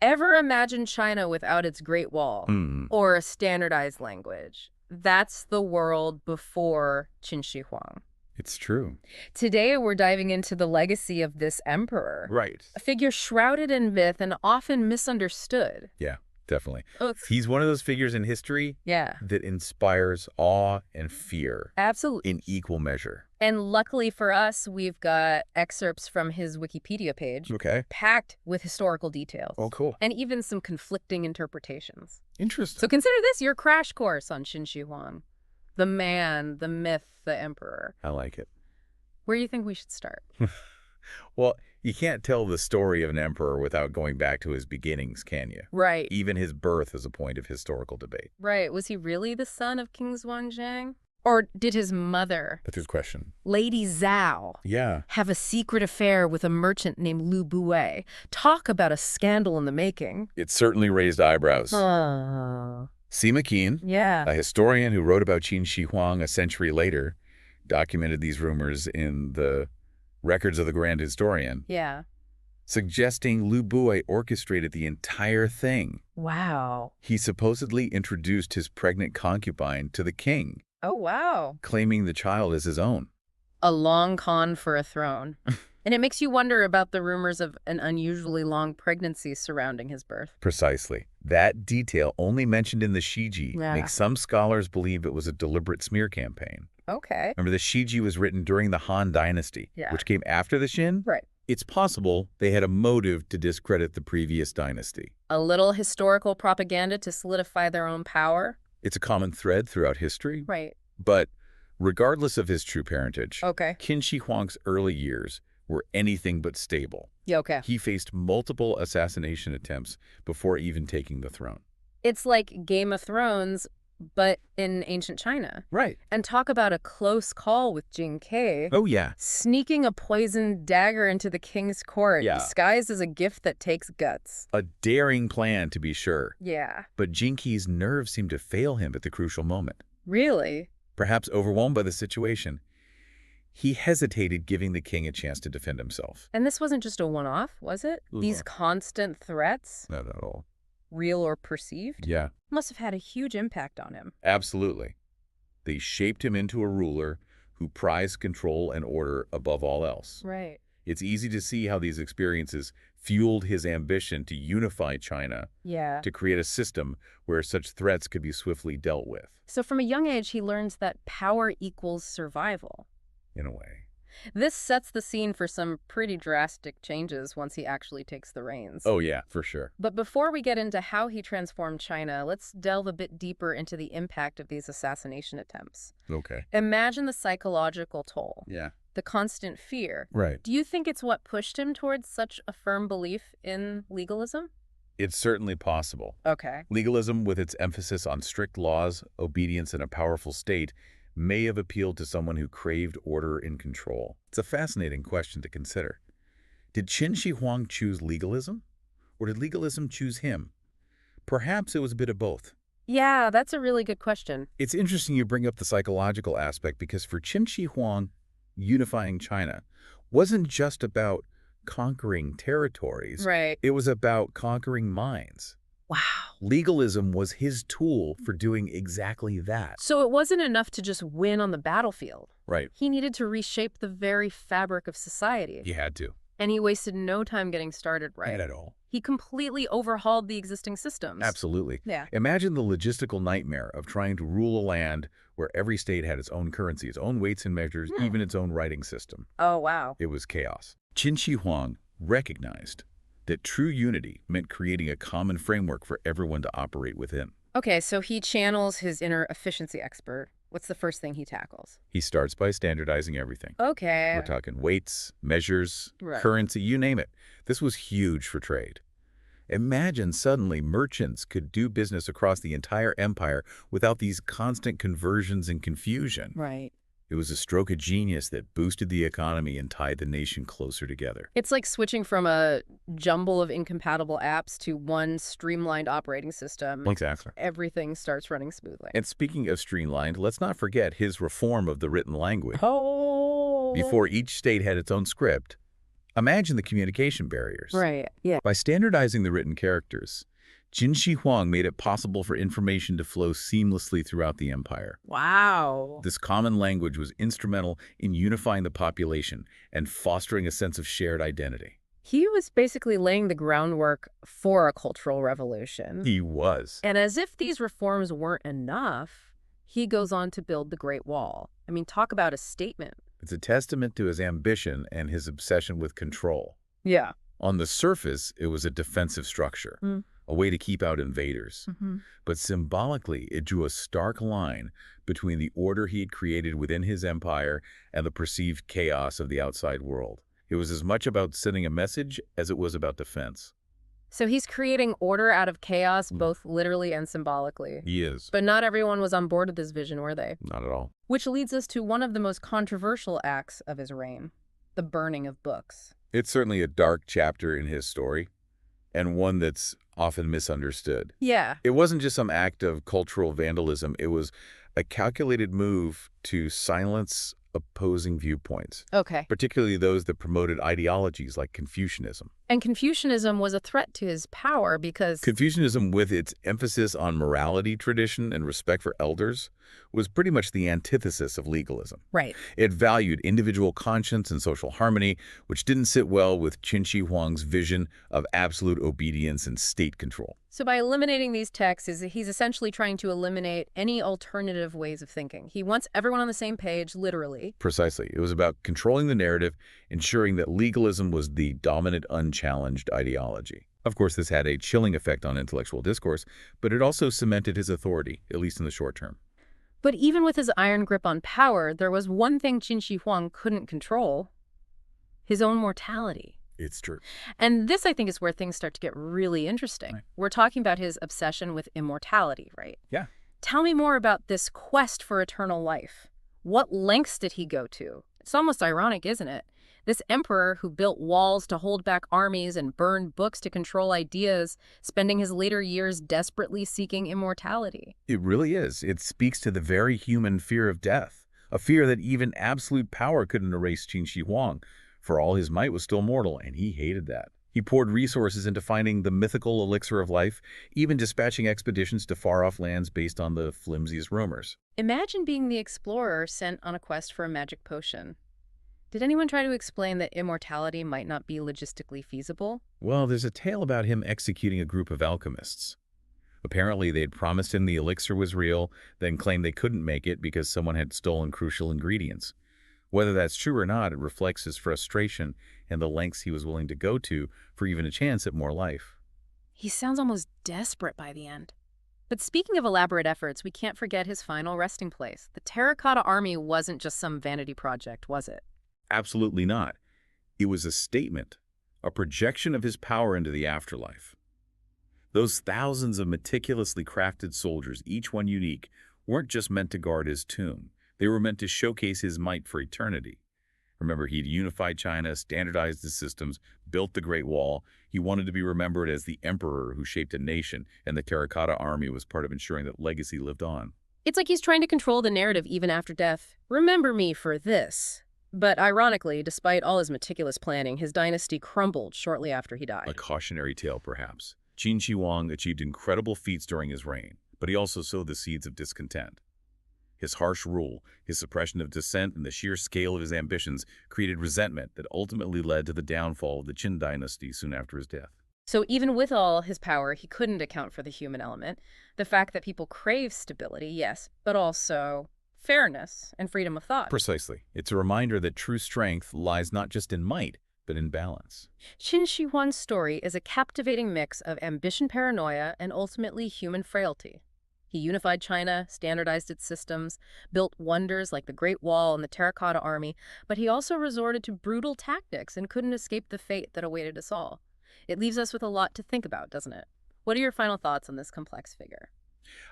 Ever imagine China without its Great Wall or a standardized language? That's the world before Qin Shi Huang. It's true. Today, we're diving into the legacy of this emperor. Right. A figure shrouded in myth and often misunderstood. Yeah, definitely. Ugh. He's one of those figures in history Yeah, that inspires awe and fear absolutely. in equal measure. And luckily for us, we've got excerpts from his Wikipedia page, Okay. packed with historical details. Oh, cool. And even some conflicting interpretations. Interesting. So consider this your crash course on Qin Shi Huang. The man, the myth, the emperor. I like it. Where do you think we should start? Well, you can't tell the story of an emperor without going back to his beginnings, can you? Right. Even his birth is a point of historical debate. Right. Was he really the son of King Xuanzang? Or did his mother, That's a good question. Lady Zhao, Yeah. have a secret affair with a merchant named Lu Bue? Talk about a scandal in the making. It certainly raised eyebrows. Oh. Sima Qian, Yeah. a historian who wrote about Qin Shi Huang a century later, documented these rumors in the Records of the Grand Historian, Yeah. suggesting Lu Bue orchestrated the entire thing. Wow. He supposedly introduced his pregnant concubine to the king, Oh, wow. claiming the child as his own. A long con for a throne. And it makes you wonder about the rumors of an unusually long pregnancy surrounding his birth. Precisely. That detail, only mentioned in the Shiji, Yeah. makes some scholars believe it was a deliberate smear campaign. Okay. Remember, the Shiji was written during the Han Dynasty, Yeah. which came after the Qin? Right. It's possible they had a motive to discredit the previous dynasty. A little historical propaganda to solidify their own power. It's a common thread throughout history. Right. But regardless of his true parentage, Okay. Qin Shi Huang's early years were anything but stable. Yeah, okay. He faced multiple assassination attempts before even taking the throne. It's like Game of Thrones, but in ancient China. Right. And talk about a close call with Jing Ke. Oh, yeah. Sneaking a poisoned dagger into the king's court, Yeah. disguised as a gift that takes guts. A daring plan, to be sure. Yeah. But Jing Ke's nerves seemed to fail him at the crucial moment. Really? Perhaps overwhelmed by the situation, he hesitated giving the king a chance to defend himself. And this wasn't just a one-off, was it? These constant threats, Not at all. real or perceived, Yeah, must have had a huge impact on him. absolutely. They shaped him into a ruler who prized control and order above all else. Right. It's easy to see how these experiences fueled his ambition to unify China, Yeah. to create a system where such threats could be swiftly dealt with, So from a young age, he learns that power equals survival. in a way. This sets the scene for some pretty drastic changes once he actually takes the reins. Oh, yeah, for sure. But before we get into how he transformed China, let's delve a bit deeper into the impact of these assassination attempts. Okay. Imagine the psychological toll, Yeah. the constant fear. Right. Do you think it's what pushed him towards such a firm belief in legalism? It's certainly possible. Okay. Legalism, with its emphasis on strict laws, obedience, and a powerful state, may have appealed to someone who craved order and control. It's a fascinating question to consider. Did Qin Shi Huang choose legalism? Or did legalism choose him? Perhaps it was a bit of both. Yeah, that's a really good question. It's interesting you bring up the psychological aspect because for Qin Shi Huang, unifying China wasn't just about conquering territories. Right. It was about conquering minds. Wow. Legalism was his tool for doing exactly that. So it wasn't enough to just win on the battlefield. Right. He needed to reshape the very fabric of society. He had to. And he wasted no time getting started right. Not at all. He completely overhauled the existing systems. Absolutely. Yeah. Imagine the logistical nightmare of trying to rule a land where every state had its own currency, its own weights and measures, even its own writing system. Oh, wow. It was chaos. Qin Shi Huang recognized that true unity meant creating a common framework for everyone to operate within. Okay, so he channels his inner efficiency expert. What's the first thing he tackles? He starts by standardizing everything. Okay. We're talking weights, measures, Right. currency, you name it. This was huge for trade. Imagine suddenly merchants could do business across the entire empire without these constant conversions and confusion. Right. It was a stroke of genius that boosted the economy and tied the nation closer together. It's like switching from a jumble of incompatible apps to one streamlined operating system. Exactly. Everything starts running smoothly. And speaking of streamlined, let's not forget his reform of the written language. Oh. Before each state had its own script, Imagine the communication barriers. Right, yeah. By standardizing the written characters, Qin Shi Huang made it possible for information to flow seamlessly throughout the empire. Wow. This common language was instrumental in unifying the population and fostering a sense of shared identity. He was basically laying the groundwork for a cultural revolution. He was. And as if these reforms weren't enough, he goes on to build the Great Wall. I mean, talk about a statement. It's a testament to his ambition and his obsession with control. Yeah. On the surface, it was a defensive structure, a way to keep out invaders. But symbolically, it drew a stark line between the order he had created within his empire and the perceived chaos of the outside world. It was as much about sending a message as it was about defense. So he's creating order out of chaos, both literally and symbolically. He is. But not everyone was on board with this vision, were they? Not at all. Which leads us to one of the most controversial acts of his reign, the burning of books. It's certainly a dark chapter in his story, and one that's often misunderstood. Yeah. It wasn't just some act of cultural vandalism. It was a calculated move to silence opposing viewpoints, Okay. particularly those that promoted ideologies like Confucianism. And Confucianism was a threat to his power because... Confucianism, with its emphasis on morality, tradition, and respect for elders, was pretty much the antithesis of legalism. Right. It valued individual conscience and social harmony, which didn't sit well with Qin Shi Huang's vision of absolute obedience and state control. So by eliminating these texts, he's essentially trying to eliminate any alternative ways of thinking. He wants everyone on the same page, literally. Precisely. It was about controlling the narrative, ensuring that legalism was the dominant, unchallenged ideology. Of course, this had a chilling effect on intellectual discourse, but it also cemented his authority, at least in the short term. But even with his iron grip on power, there was one thing Qin Shi Huang couldn't control: his own mortality. It's true. And this, I think, is where things start to get really interesting. Right. We're talking about his obsession with immortality, right? Yeah. Tell me more about this quest for eternal life. What lengths did he go to? It's almost ironic, isn't it? This emperor who built walls to hold back armies and burned books to control ideas, spending his later years desperately seeking immortality. It really is. It speaks to the very human fear of death, a fear that even absolute power couldn't erase Qin Shi Huang. For all his might was still mortal, and he hated that. He poured resources into finding the mythical elixir of life, even dispatching expeditions to far-off lands based on the flimsiest rumors. Imagine being the explorer sent on a quest for a magic potion. Did anyone try to explain that immortality might not be logistically feasible? Well, there's a tale about him executing a group of alchemists. Apparently, they'd promised him the elixir was real, then claimed they couldn't make it because someone had stolen crucial ingredients. Whether that's true or not, it reflects his frustration and the lengths he was willing to go to for even a chance at more life. He sounds almost desperate by the end. But speaking of elaborate efforts, we can't forget his final resting place. The Terracotta Army wasn't just some vanity project, was it? Absolutely not. It was a statement, a projection of his power into the afterlife. Those thousands of meticulously crafted soldiers, each one unique, weren't just meant to guard his tomb. They were meant to showcase his might for eternity. Remember, he'd unified China, standardized the systems, built the Great Wall. He wanted to be remembered as the emperor who shaped a nation, and the Terracotta Army was part of ensuring that legacy lived on. It's like he's trying to control the narrative even after death. Remember me for this. But ironically, despite all his meticulous planning, his dynasty crumbled shortly after he died. A cautionary tale, perhaps. Qin Shi Huang achieved incredible feats during his reign, but he also sowed the seeds of discontent. His harsh rule, his suppression of dissent, and the sheer scale of his ambitions created resentment that ultimately led to the downfall of the Qin dynasty soon after his death. So even with all his power, he couldn't account for the human element, the fact that people crave stability, yes, but also fairness and freedom of thought. Precisely. It's a reminder that true strength lies not just in might, but in balance. Qin Shi Huang's story is a captivating mix of ambition, paranoia, and ultimately human frailty. He unified China, standardized its systems, built wonders like the Great Wall and the Terracotta Army, but he also resorted to brutal tactics and couldn't escape the fate that awaited us all. It leaves us with a lot to think about, doesn't it? What are your final thoughts on this complex figure?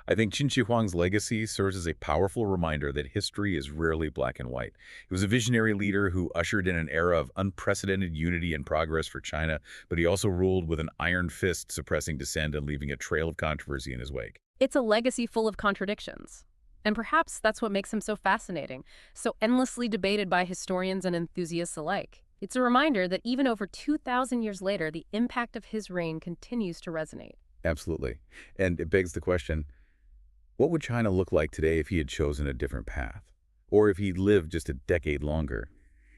I think Qin Shi Huang's legacy serves as a powerful reminder that history is rarely black and white. He was a visionary leader who ushered in an era of unprecedented unity and progress for China, but he also ruled with an iron fist, suppressing dissent and leaving a trail of controversy in his wake. It's a legacy full of contradictions. And perhaps that's what makes him so fascinating, so endlessly debated by historians and enthusiasts alike. It's a reminder that even over 2,000 years later, the impact of his reign continues to resonate. Absolutely. And it begs the question, what would China look like today if he had chosen a different path? Or if he'd lived just a decade longer?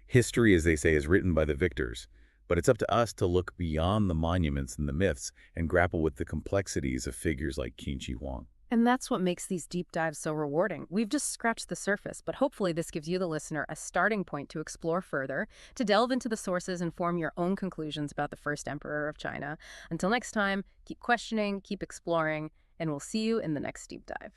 History, as they say, is written by the victors, but it's up to us to look beyond the monuments and the myths and grapple with the complexities of figures like Qin Shi Huang. And that's what makes these deep dives so rewarding. We've just scratched the surface, but hopefully this gives you, the listener, a starting point to explore further, to delve into the sources and form your own conclusions about the first emperor of China. Until next time, keep questioning, keep exploring, and we'll see you in the next deep dive.